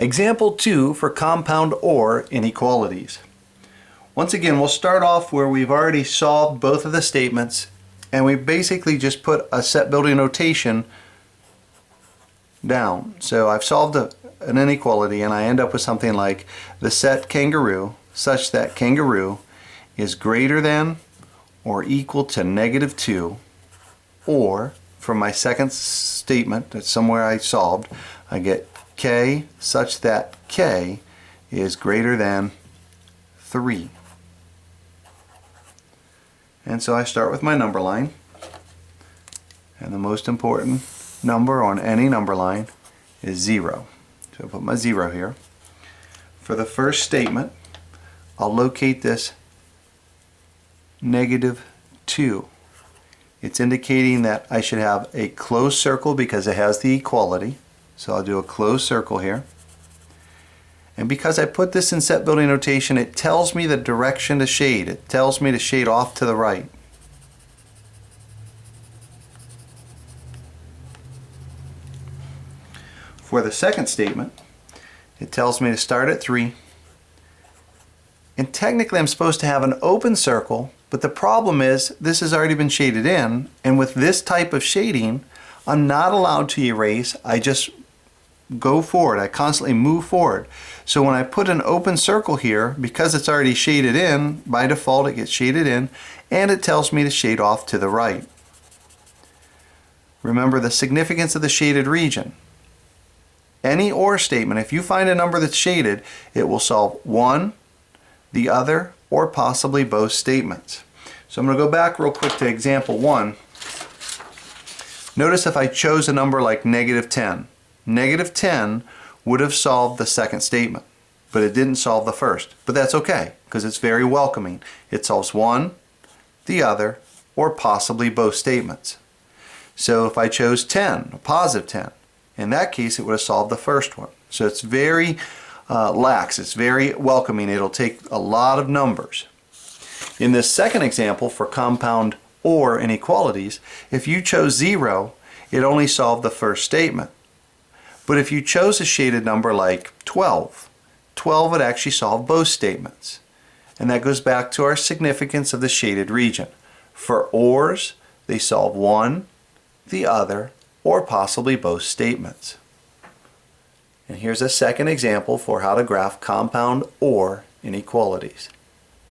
Example 2 for compound OR inequalities. Once again, we'll start off where we've already solved both of the statements, and we basically just put a set building notation down. So I've solved an inequality, and I end up with something like the set kangaroo such that kangaroo is greater than or equal to -2, or from my second statement, that's somewhere I solved, I get k such that k is greater than 3. And so I start with my number line, and the most important number on any number line is 0. So I put my 0 here. For the first statement, I'll locate this -2. It's indicating that I should have a closed circle because it has the equality. So I'll do a closed circle here. And because I put this in set building notation, it tells me the direction to shade. It tells me to shade off to the right. For the second statement, it tells me to start at 3. And technically I'm supposed to have an open circle, but the problem is this has already been shaded in, and with this type of shading, I'm not allowed to erase. I just go forward. I constantly move forward. So when I put an open circle here, because it's already shaded in, by default it gets shaded in, and it tells me to shade off to the right. Remember the significance of the shaded region. Any OR statement, if you find a number that's shaded, it will solve one, the other, or possibly both statements. So I'm going to go back real quick to example 1. Notice if I chose a number like -10. -10 would have solved the second statement, but it didn't solve the first. But that's okay, because it's very welcoming. It solves one, the other, or possibly both statements. So if I chose 10, a positive 10, in that case it would have solved the first one. So it's very lax, it's very welcoming. It'll take a lot of numbers. In this second example for compound OR inequalities, if you chose 0, it only solved the first statement. But if you chose a shaded number like 12, 12 would actually solve both statements. And that goes back to our significance of the shaded region. For ORs, they solve one, the other, or possibly both statements. And here's a second example for how to graph compound OR inequalities.